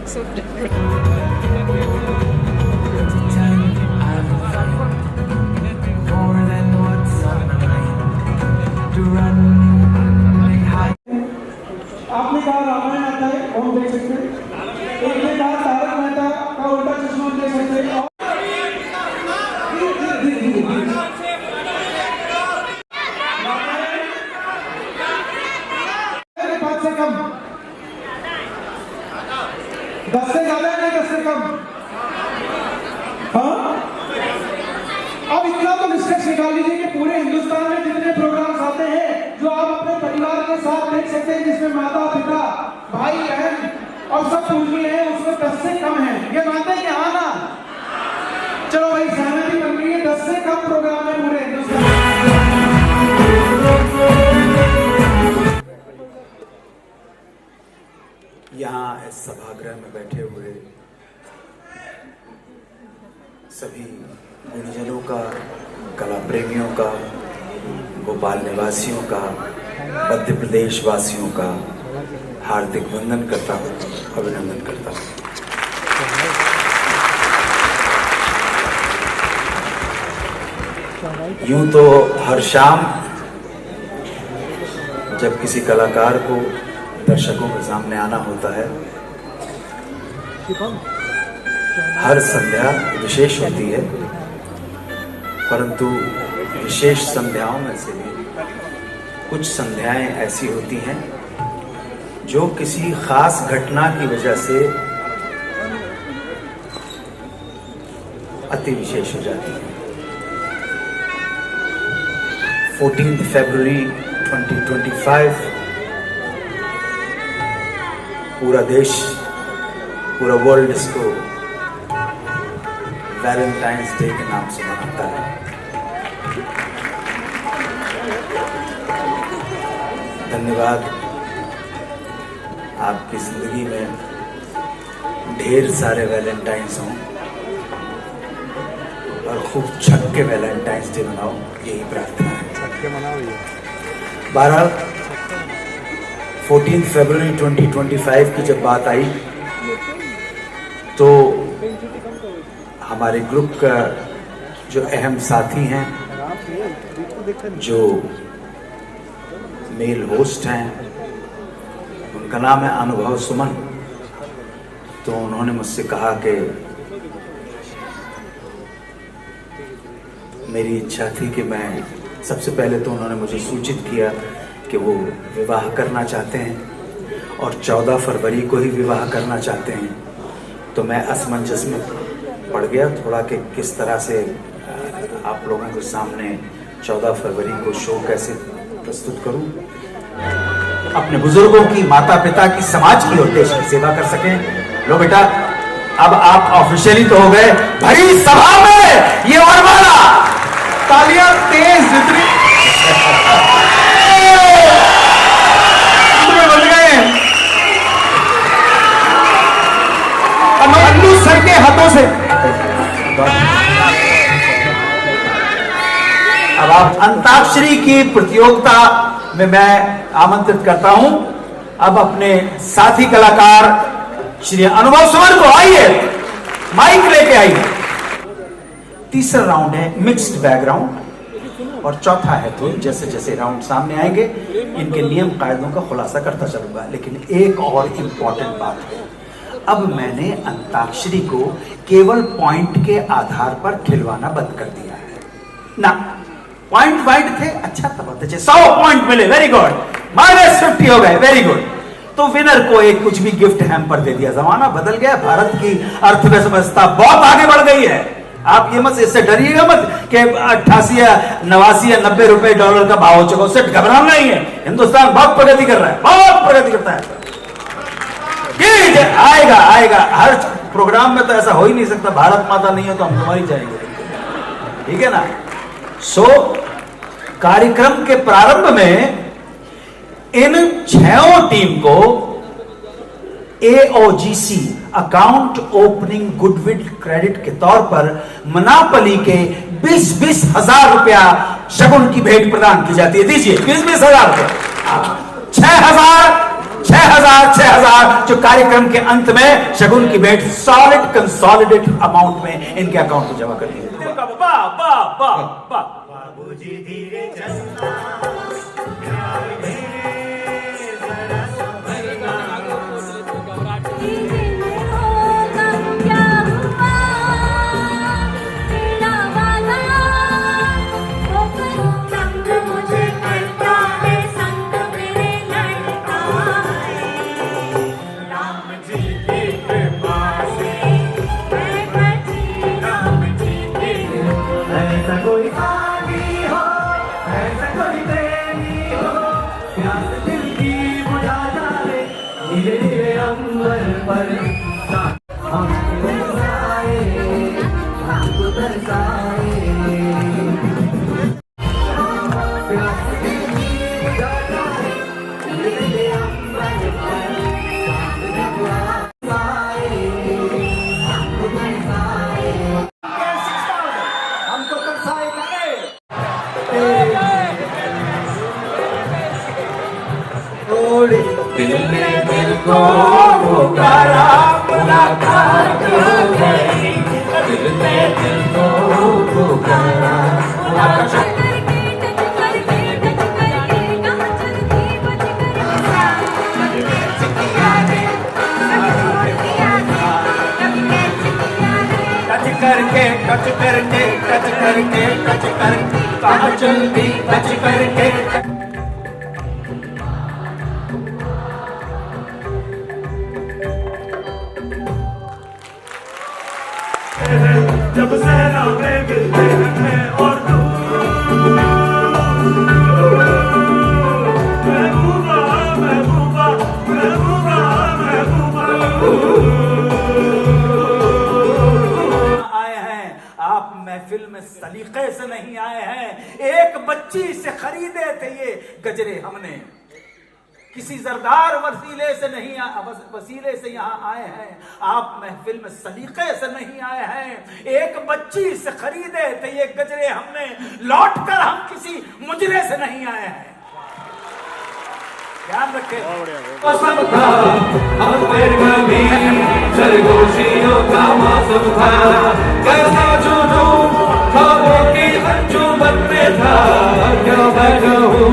So different. आपने कहा रामायण आता है, हम देख सकते हैं। एक ने कहा तारक मेहता का उल्टा चश्मा देख सकते हैं। 5 से कम, 10 से ज्यादा नहीं, 10 से कम। हाँ, अब इतना तो निष्कर्ष निकाल लीजिए कि पूरे हिंदुस्तान में जितने प्रोग्राम्स आते हैं जो आप अपने परिवार के साथ देख सकते हैं, जिसमें माता पिता भाई बहन और सब पूजनीय है, उसमें 10 से कम है। ये मानते हैं कि हाँ ना? चलो भाई, सहमति बन गई है, 10 से कम प्रोग्राम है पूरे हिंदुस्तान में। यहाँ इस सभागृह में बैठे हुए सभी गुणीजनों का, कला प्रेमियों का, भोपाल निवासियों का, मध्य प्रदेश वासियों का हार्दिक वंदन करता हूँ, अभिनंदन करता हूँ। यूं तो हर शाम जब किसी कलाकार को दर्शकों के सामने आना होता है, हर संध्या विशेष होती है, परंतु विशेष संध्याओं में से भी कुछ संध्याएं ऐसी होती हैं जो किसी खास घटना की वजह से अति विशेष हो जाती है। 14 फरवरी 2025 पूरा देश, पूरा वर्ल्ड इसको वैलेंटाइंस डे के नाम से मनाता है। धन्यवाद। आपकी जिंदगी में ढेर सारे वैलेंटाइंस हों और खूब छक के वैलेंटाइंस डे मनाओ, यही प्रार्थना है। छक के मनाओ। 14 फरवरी 2025 की जब बात आई तो हमारे ग्रुप का जो अहम साथी हैं, जो मेल होस्ट हैं, उनका नाम है अनुभव सुमन। तो उन्होंने मुझसे कहा कि मेरी इच्छा थी कि मैं सबसे पहले तो उन्होंने मुझे सूचित किया कि वो विवाह करना चाहते हैं और 14 फरवरी को ही विवाह करना चाहते हैं। तो मैं असमंजस में पड़ गया थोड़ा कि किस तरह से आप लोगों के सामने 14 फरवरी को शो कैसे प्रस्तुत करूं, अपने बुजुर्गों की, माता पिता की, समाज की और देश की सेवा कर सकें। लो बेटा, अब आप ऑफिशियली तो हो गए। भरी सभा में ये वरमाला, तालियां तेज जितनी बन गए। अब अन्नू सर के हाथों से अब आप अंताक्षरी की प्रतियोगिता में मैं आमंत्रित करता हूं अब अपने साथी कलाकार श्री अनुभव सुमन को। आइए, माइक लेके आइए। तीसरा राउंड है मिक्स्ड बैकग्राउंड और चौथा है तो जैसे जैसे राउंड सामने आएंगे इनके नियम कायदों का खुलासा करता चलूंगा। लेकिन एक और इंपॉर्टेंट बात है, अब मैंने अंताक्षरी को केवल पॉइंट के आधार पर खिलवाना बंद कर दिया है ना। पॉइंट वाइड थे, अच्छा था, बहुत अच्छे, 100 पॉइंट मिले, वेरी गुड। -50 हो गए, वेरी गुड। तो विनर को एक कुछ भी गिफ्ट हैम्पर दे दिया। जमाना बदल गया, भारत की अर्थव्यवस्था बहुत आगे बढ़ गई है। आप ये मत, इससे डरिएगा मत कि 88 या 89 या 90 रुपए डॉलर का भाव हो चुका, उससे घबराना नहीं है। हिंदुस्तान बहुत प्रगति कर रहा है, बहुत प्रगति करता है। आएगा आएगा, हर प्रोग्राम में तो ऐसा हो ही नहीं सकता, भारत माता नहीं है तो हम तुम्हारी जाएंगे, ठीक है ना। सो कार्यक्रम के प्रारंभ में इन 6 टीम को AOGC account opening goodwill credit के तौर पर मनापली के 20-20 हजार रुपया शगुन की भेंट प्रदान की जाती है। दीजिए 20-20 हजार रुपया। 6,000 6,000 जो कार्यक्रम के अंत में शगुन की भेंट सॉलिड कंसोलिडेट अमाउंट में इनके अकाउंट में जमा कर दी। बाबूजी धीरे चलना, दिल ने दिल को पुकारा, मुलाकात हो गई, दिल ने दिल को पुकारा, मुलाकात करके टच करके टच करके टच करके कहाँ चलती टच करके। जब सहरा में मिलते हैं और महबूबा महबूबा महबूबा महबूबा आए हैं आप महफिल में सलीके से नहीं आए हैं, एक बच्ची से खरीदे थे ये गजरे हमने, किसी जरदार वसीले से नहीं वसीले से यहाँ आए हैं, आप महफिल में सलीके से नहीं आए हैं, एक बच्ची से खरीदे थे ये गजरे हमने, लौट कर हम किसी मुजरे से नहीं आए हैं। ध्यान रखें। सरगोशियों का मौसम था, कैसा जुनून ख्वाबों की अंजुमन में था, क्या मैं कहूँ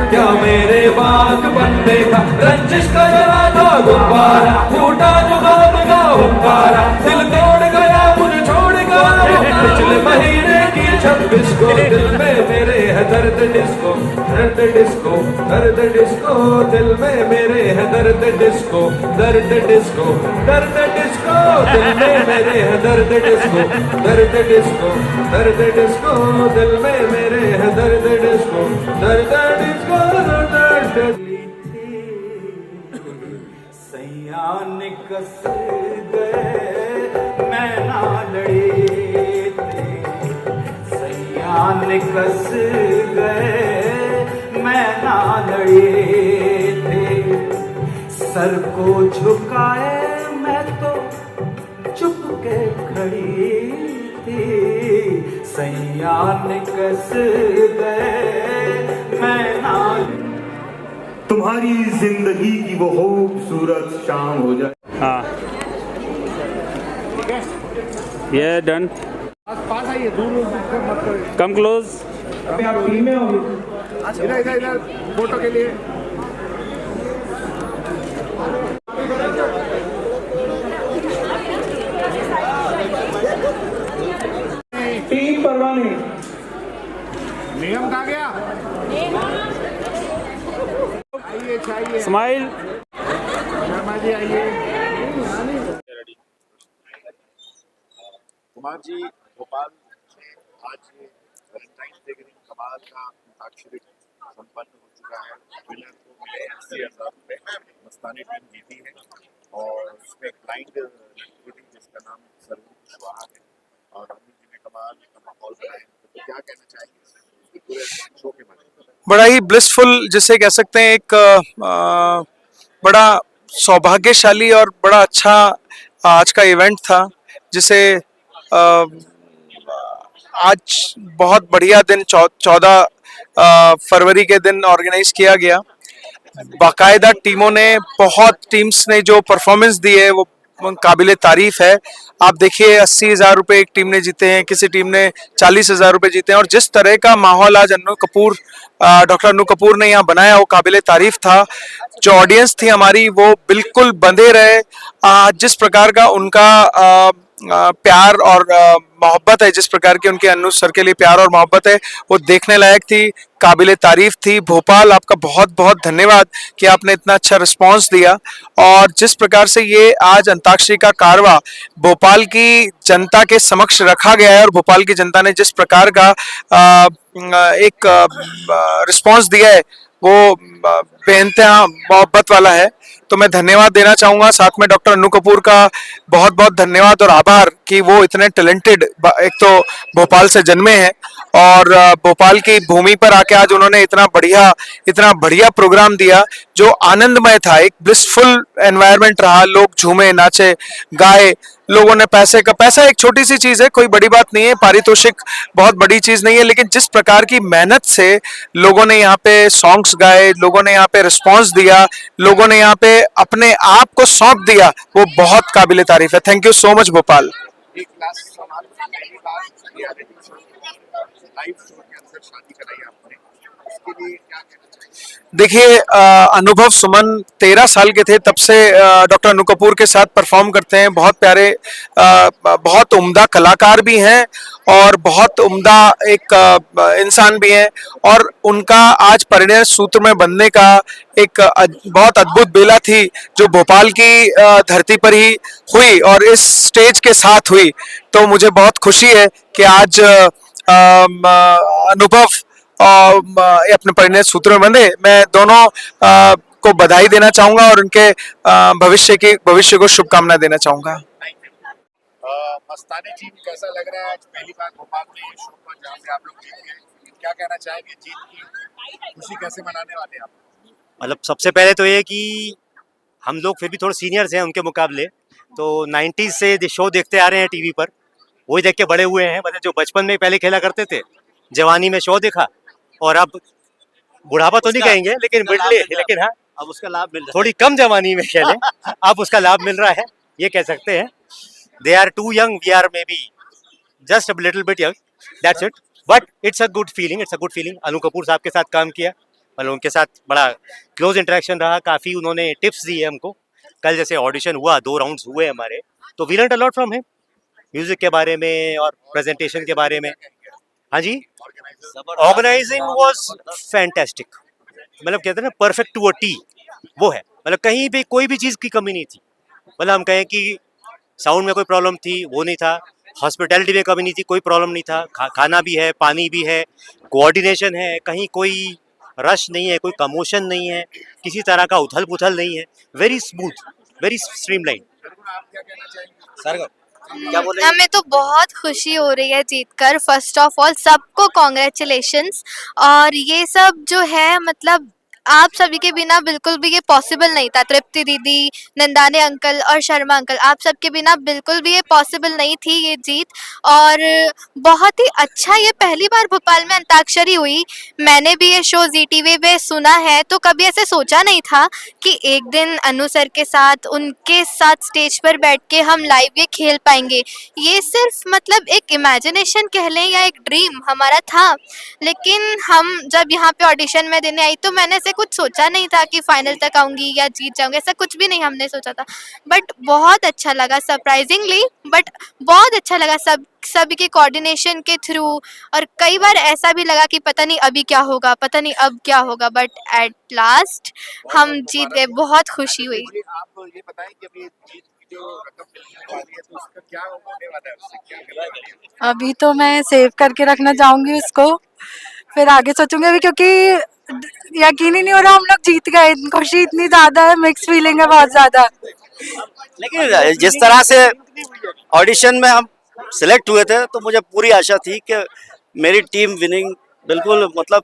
क्या मेरे बाग बनने का, रंजिश का जला था गुब्बारा, फूटा जो गम का हुंकारा, दिल तोड़ गया मुझे छोड़ गया पिछले महीने की 26 को, दिल में मेरे है दर्द डिस्को, दर्द डिस्को, दर्द डिस्को, दिल में मेरे है दर्द डिस्को, दर्द डिस्को, दर्द डिस्को, दिल में मेरे है दर्द डिस्को, दर्द डिस्को, दर्द डिस्को, दिल में मेरे है दर्द डिस्को, दर्द डिस्को, दर्द सयान कस गए मैं ना लड़े थे, सयान कस गए मैं ना लड़े थे, सर को झुकाए मैं तो चुप के खड़ी थी, सयान कस गए मैं ना। तुम्हारी जिंदगी की वो खूबसूरत शाम हो जाए। हाँ ये डन। पास आइए, दूर मत करो, कम क्लोज। अभी आप टीम में होंगे, इधर इधर इधर फोटो के लिए। टीम परवाने नियम कहाँ गया? आइए चाहिए, स्माइल। शर्मा जी आइए। कुमार जी, भोपाल में आज वैलेंटाइन डे के दिन कमाल का अंताक्षरी संपन्न हो चुका है। विनर को मिले 80,000 रुपये, मस्तानी टीम जीती है और उसमें ब्लाइंड एक्टिविटी जिसका नाम सरवीन कुशवाहा है और अमित जी ने कमाल का माहौल बनाया। तो क्या कहना चाहेंगे पूरे शो के बारे में? बड़ा ही ब्लिसफुल, जिसे कह सकते हैं एक बड़ा सौभाग्यशाली और बड़ा अच्छा आज का इवेंट था, जिसे आज बहुत बढ़िया दिन 14 फरवरी के दिन ऑर्गेनाइज किया गया। बाकायदा टीमों ने, बहुत टीम्स ने जो परफॉर्मेंस दी है वो काबिले तारीफ है। आप देखिए 80,000 रुपए एक टीम ने जीते हैं, किसी टीम ने 40,000 रुपए जीते हैं, और जिस तरह का माहौल आज डॉक्टर अनु कपूर ने यहाँ बनाया वो काबिले तारीफ था। जो ऑडियंस थी हमारी वो बिल्कुल बंधे रहे। जिस प्रकार का उनका प्यार और मोहब्बत है, जिस प्रकार की उनके अनु सर के लिए प्यार और मोहब्बत है, वो देखने लायक थी, काबिले तारीफ थी। भोपाल, आपका बहुत बहुत धन्यवाद कि आपने इतना अच्छा रिस्पांस दिया। और जिस प्रकार से ये आज अंताक्षरी का कारवा भोपाल की जनता के समक्ष रखा गया है और भोपाल की जनता ने जिस प्रकार का एक रिस्पांस दिया है वो बेइंतहा मोहब्बत वाला है। तो मैं धन्यवाद देना चाहूंगा, साथ में डॉक्टर अनु कपूर का बहुत बहुत धन्यवाद और आभार कि वो इतने टैलेंटेड, एक तो भोपाल से जन्मे हैं और भोपाल की भूमि पर आके आज उन्होंने इतना बढ़िया प्रोग्राम दिया जो आनंदमय था। एक ब्लिसफुल एनवायरनमेंट रहा, लोग झूमे, नाचे, गाए। लोगों ने पैसा एक छोटी सी चीज है, कोई बड़ी बात नहीं है, पारितोषिक बहुत बड़ी चीज नहीं है, लेकिन जिस प्रकार की मेहनत से लोगों ने यहाँ पे सॉन्ग्स गाए, लोगों ने यहाँ पे रिस्पॉन्स दिया, लोगों ने यहाँ पे अपने आप को सौंप दिया, वो बहुत काबिले तारीफ है। Thank you so much Bhopal. एक लास्ट सवाल, पहली बार रियलिटी शो लाइव शो के अंदर शादी कराई आपने, इसके लिए क्या कहना चाहिए? देखिए अनुभव सुमन 13 साल के थे तब से डॉक्टर अनु कपूर के साथ परफॉर्म करते हैं। बहुत प्यारे, बहुत उम्दा कलाकार भी हैं और बहुत उम्दा एक इंसान भी हैं, और उनका आज परिणय सूत्र में बनने का एक बहुत अद्भुत बेला थी जो भोपाल की धरती पर ही हुई और इस स्टेज के साथ हुई। तो मुझे बहुत खुशी है कि आज अनुभव अपने परिणय सूत्र में बंधे। मैं दोनों को बधाई देना चाहूंगा और उनके भविष्य को शुभकामनाएं देना चाहूंगा। मस्तानी टीम कैसा लग रहा है आज पहली बार भोपाल में शो पर जहाँ पे आप लोग जीत गए, क्या कहना चाहेंगे? जीत की खुशी कैसे मनाने वाले हैं आप? मतलब सबसे पहले तो ये कि हम लोग फिर भी थोड़े सीनियर्स हैं उनके मुकाबले, तो 90s से शो देखते आ रहे हैं टीवी पर, वही देख के बड़े हुए हैं। मतलब जो बचपन में पहले खेला करते थे, जवानी में शो देखा, और अब बुढ़ापा तो नहीं कहेंगे लेकिन हाँ अब उसका लाभ मिल रहा थोड़ी कम जवानी में खेले, अब उसका लाभ मिल रहा है, ये कह सकते हैं। They are too young, we are maybe just a little bit young, that's it, but it's a good feeling. Anu Kapoor साहब के साथ काम किया, मतलब उनके साथ बड़ा क्लोज इंटरेक्शन रहा, काफ़ी उन्होंने टिप्स दी है हमको। कल जैसे ऑडिशन हुआ, 2 राउंड्स हुए हमारे, तो we learned a lot from him, music के बारे में और प्रेजेंटेशन के बारे में। हाँ जी, ऑर्गेनाइजिंग वाज फैंटास्टिक, मतलब कहते हैं ना परफेक्ट टू अ टी, वो है। मतलब कहीं भी कोई भी चीज़ की कमी नहीं थी। मतलब हम कहें कि साउंड में कोई प्रॉब्लम थी, वो नहीं था। हॉस्पिटैलिटी में कमी नहीं थी, कोई प्रॉब्लम नहीं था। खाना भी है, पानी भी है, कोऑर्डिनेशन है, कहीं कोई रश नहीं है, कोई कमोशन नहीं है, किसी तरह का उथल पुथल नहीं है। Very smooth, very streamline. है। क्या बोल रहे हैं? हमें तो बहुत खुशी हो रही है जीतकर। फर्स्ट ऑफ ऑल सबको कॉन्ग्रेचुलेशंस। और ये सब जो है, मतलब आप सभी के बिना बिल्कुल भी ये पॉसिबल नहीं था। तृप्ति दीदी, नंदाने अंकल और शर्मा अंकल, आप सबके बिना बिल्कुल भी ये पॉसिबल नहीं थी ये जीत। और बहुत ही अच्छा, ये पहली बार भोपाल में अंताक्षरी हुई। मैंने भी ये शो जी टीवी पे सुना है, तो कभी ऐसे सोचा नहीं था कि एक दिन अनु सर के साथ, उनके साथ स्टेज पर बैठ के हम लाइव ये खेल पाएंगे। ये सिर्फ मतलब एक इमेजिनेशन कह लें या एक ड्रीम हमारा था। लेकिन हम जब यहाँ पे ऑडिशन में देने आई तो मैंने ऐसे कुछ सोचा नहीं था कि फाइनल तक आऊँगी या जीत जाऊँगी, ऐसा कुछ भी नहीं हमने सोचा था। बट बहुत अच्छा लगा, सरप्राइजिंगली, बट बहुत अच्छा लगा सभी के कोऑर्डिनेशन के थ्रू। और कई बार ऐसा भी लगा कि पता नहीं अभी क्या होगा, पता नहीं अब क्या होगा, बट एट लास्ट हम जीत गए। बहुत खुशी हुई। आप ये बताएं कि अभी जीत की जो रकम मिलने वाली है तो उसका क्या होने वाला है, उससे क्या मिलने वाली है? अभी तो मैं सेव करके रखना चाहूंगी उसको, फिर आगे सोचूंगी अभी, क्योंकि यकीन ही नहीं हो रहा हम लोग जीत गए। खुशी इतनी ज्यादा है, मिक्स फीलिंग है बहुत ज्यादा। लेकिन जिस तरह से ऑडिशन में हम सिलेक्ट हुए थे तो मुझे पूरी आशा थी कि मेरी टीम विनिंग बिल्कुल मतलब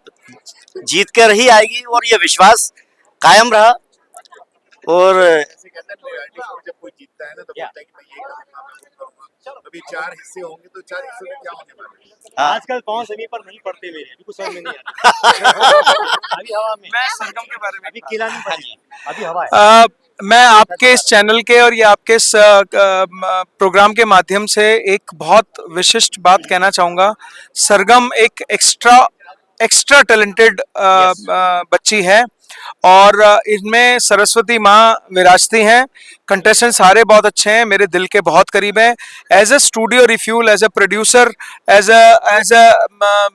जीत कर ही आएगी, और ये विश्वास कायम रहा। और कहते हैं रियलिटी शो में जब कोई जीतता है ना तो बोलता है कि मैं ये करूंगा मैं वो करूंगा। अभी 4 हिस्से होंगे तो 4 हिस्सों में क्या होने वाला है? आजकल कौन सेमी पर नहीं पड़ते मेरे, अभी कुछ समझ में नहीं आ रहा। अभी हवा में, मैं सरगम के बारे में अभी किला नहीं पड़ी, अभी हवा है। मैं आपके इस चैनल के और ये आपके इस प्रोग्राम के माध्यम से एक बहुत विशिष्ट बात कहना चाहूँगा। सरगम एक एक्स्ट्रा टैलेंटेड बच्ची है और इनमें सरस्वती माँ विराजती हैं। कंटेस्टेंट सारे बहुत अच्छे हैं, मेरे दिल के बहुत करीब हैं। As a studio refuel, as a producer, as a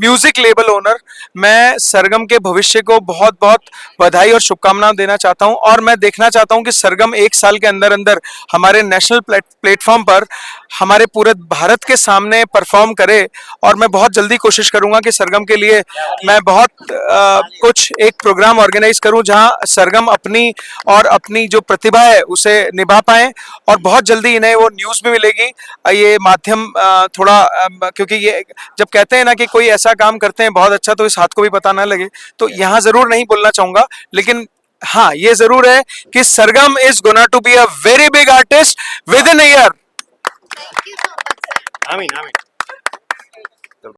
music label owner, मैं सरगम के भविष्य को बहुत बहुत बधाई और शुभकामनाएं देना चाहता हूं और मैं देखना चाहता हूं कि सरगम 1 साल के अंदर अंदर हमारे नेशनल प्लेटफॉर्म पर हमारे पूरे भारत के सामने परफॉर्म करे। और मैं बहुत जल्दी कोशिश करूंगा कि सरगम के लिए मैं बहुत कुछ एक प्रोग्राम ऑर्गेनाइज करूं जहां सरगम अपनी जो प्रतिभा है उसे निभा पाए। और बहुत जल्दी इन्हें वो न्यूज़ भी मिलेगी। ये माध्यम क्योंकि ये जब कहते हैं ना कि कोई ऐसा काम करते हैं बहुत अच्छा तो इस हाथ को भी पता ना लगे, तो यहाँ जरूर नहीं बोलना चाहूंगा, लेकिन हाँ ये जरूर है कि Sargam is gonna to be a very big artist within a year. Thank you so much, sir. आमीन आमीन।